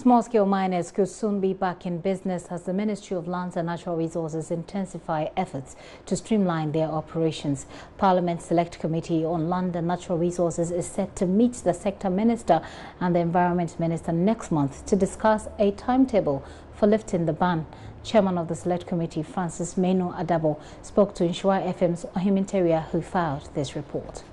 Small-scale miners could soon be back in business as the Ministry of Lands and Natural Resources intensify efforts to streamline their operations. Parliament's Select Committee on Land and Natural Resources is set to meet the Sector Minister and the Environment Minister next month to discuss a timetable for lifting the ban. Chairman of the Select Committee, Francis Menu Adabo, spoke to Nshua FM's Ohiminteria, who filed this report.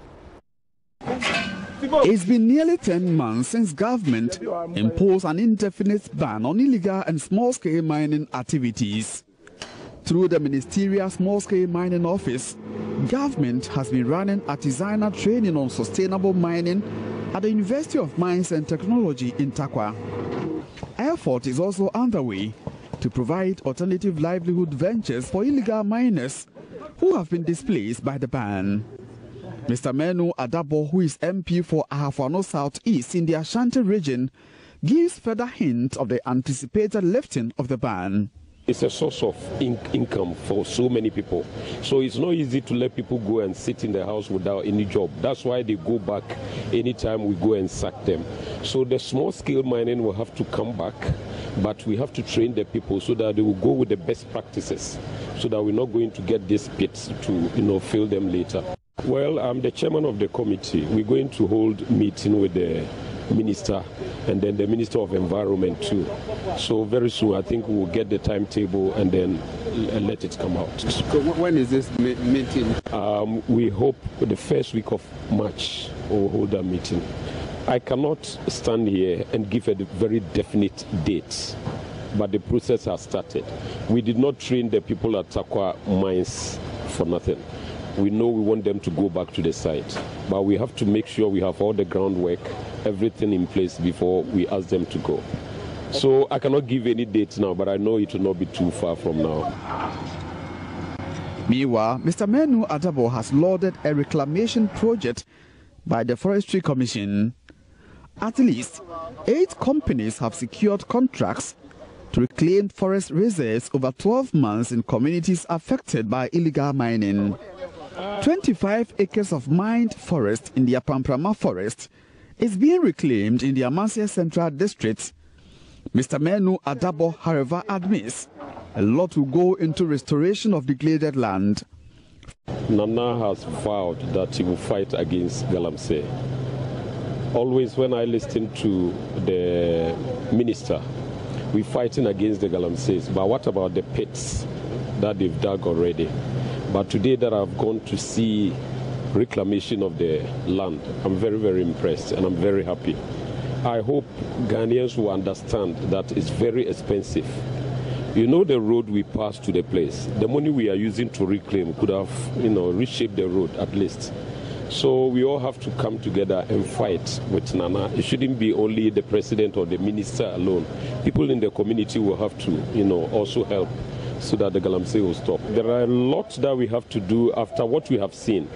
It's been nearly 10 months since government imposed an indefinite ban on illegal and small-scale mining activities. Through the Ministerial Small-Scale Mining Office, government has been running artisanal training on sustainable mining at the University of Mines and Technology in Takwa. Effort is also underway to provide alternative livelihood ventures for illegal miners who have been displaced by the ban. Mr. Menu Adabo, who is MP for Ahafano South East in the Ashanti region, gives further hint of the anticipated lifting of the ban. It's a source of income for so many people. So it's not easy to let people go and sit in the house without any job. That's why they go back anytime we go and sack them. So the small-scale mining will have to come back, but we have to train the people so that they will go with the best practices, so that we're not going to get these pits to, fail them later. Well, I'm the chairman of the committee. We're going to hold meeting with the minister and then the Minister of Environment too. So very soon I think we'll get the timetable and then let it come out. So when is this meeting? We hope the first week of March we'll hold that meeting. I cannot stand here and give a very definite date, but the process has started. We did not train the people at Takwa mines for nothing. We know we want them to go back to the site, but we have to make sure we have all the groundwork, everything in place before we ask them to go. So I cannot give any dates now, but I know it will not be too far from now. Meanwhile, Mr. Menu Adabo has lauded a reclamation project by the Forestry Commission. At least 8 companies have secured contracts to reclaim forest reserves over 12 months in communities affected by illegal mining. 25 acres of mined forest in the Apamprama forest is being reclaimed in the Amasia Central District. Mr. Menu Adabo, however, admits a lot will go into restoration of degraded land. Nana has vowed that he will fight against Galamsey. Always when I listen to the minister, we're fighting against the Galamseys, but what about the pits that they've dug already? But today that I've gone to see reclamation of the land, I'm very, very impressed and I'm very happy. I hope Ghanaians will understand that it's very expensive. You know the road we passed to the place, the money we are using to reclaim could have, reshaped the road at least. So we all have to come together and fight with Nana. It shouldn't be only the president or the minister alone. People in the community will have to, also help so that the Galamsey will stop. There are a lot that we have to do after what we have seen.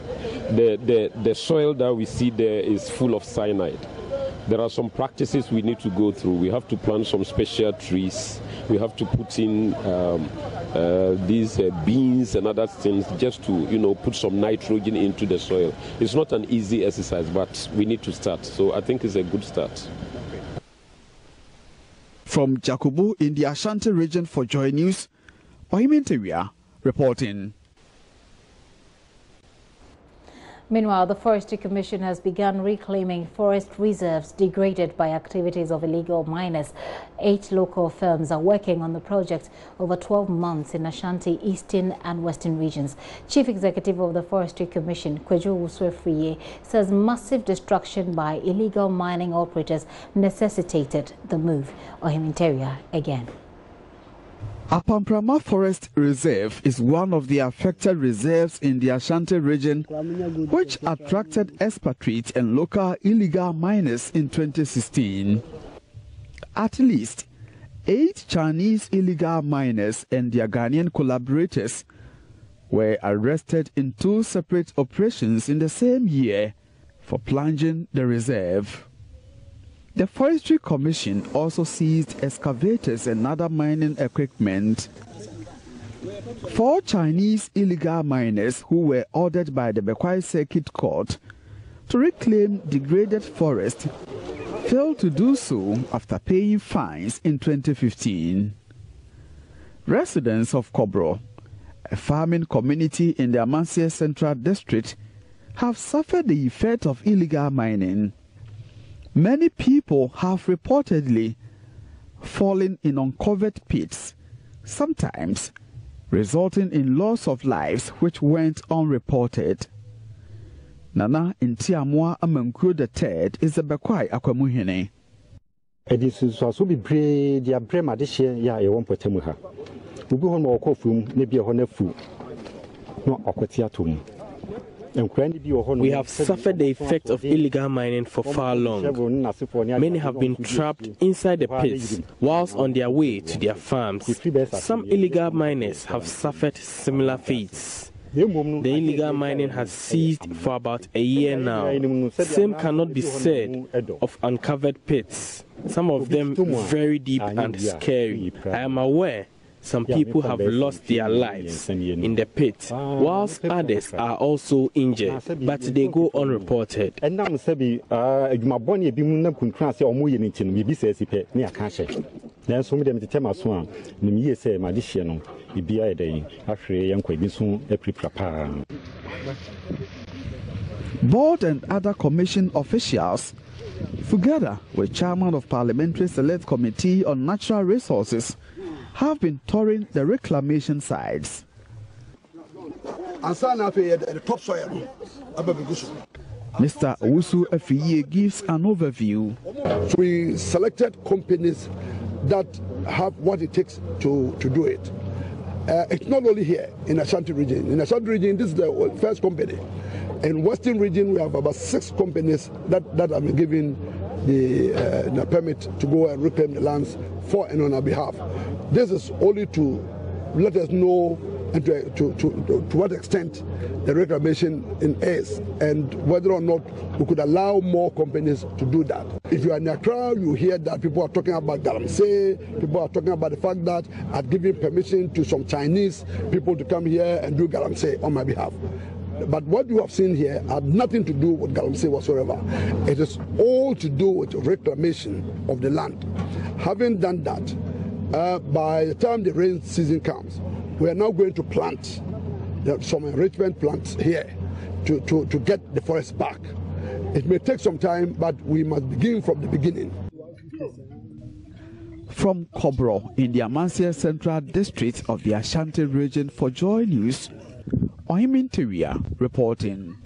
The soil that we see there is full of cyanide. There are some practices we need to go through. We have to plant some special trees. We have to put in these beans and other things just to, put some nitrogen into the soil. It's not an easy exercise, but we need to start. So I think it's a good start. From Jakubu in the Ashanti region for JoyNews, Ohiminteria reporting. Meanwhile, the Forestry Commission has begun reclaiming forest reserves degraded by activities of illegal miners. 8 local firms are working on the project over 12 months in Ashanti, Eastern and Western regions. Chief Executive of the Forestry Commission, Kwejo Wuswefriye, says massive destruction by illegal mining operators necessitated the move. Ohiminteria again. Apamprama Forest Reserve is one of the affected reserves in the Ashanti region, which attracted expatriate and local illegal miners in 2016. At least 8 Chinese illegal miners and their Ghanaian collaborators were arrested in 2 separate operations in the same year for plunging the reserve. The Forestry Commission also seized excavators and other mining equipment. 4 Chinese illegal miners who were ordered by the Bekwai Circuit Court to reclaim degraded forest failed to do so after paying fines in 2015. Residents of Kobro, a farming community in the Amansie Central District, have suffered the effect of illegal mining. Many people have reportedly fallen in uncovered pits, sometimes resulting in loss of lives which went unreported. Nana Ntiamwa Amankuo III is the Bekwai Akwamuhene. Edison so be brave, dia brema this year, ya a 1 ha. Ubi hon mo kofum, maybe a honefu, no aquatiatum. We have suffered the effect of illegal mining for far long. Many have been trapped inside the pits whilst on their way to their farms. Some illegal miners have suffered similar fates. The illegal mining has ceased for about a year now. Same cannot be said of uncovered pits, some of them very deep and scary. I am aware some people have lost their lives in the pit, whilst others are also injured, but they go unreported. Board and other commission officials, together with Chairman of Parliamentary Select Committee on Natural Resources, have been touring the reclamation sites. Mr. Owusu Afiye gives an overview. We selected companies that have what it takes to do it. It's not only here in Ashanti region. In Ashanti region, this is the first company. In Western region, we have about 6 companies that have been given the permit to go and reclaim the lands for and on our behalf. This is only to let us know and to what extent the reclamation is and whether or not we could allow more companies to do that. If you are in Accra, you hear that people are talking about Galamsey, people are talking about the fact that I've given permission to some Chinese people to come here and do Galamsey on my behalf. But what you have seen here had nothing to do with Galamsey whatsoever. It is all to do with reclamation of the land. Having done that, by the time the rain season comes, we are now going to plant some enrichment plants here to get the forest back. It may take some time, but we must begin from the beginning. From Kobro in the Amansie Central District of the Ashanti region for JoyNews, I'm Interior reporting.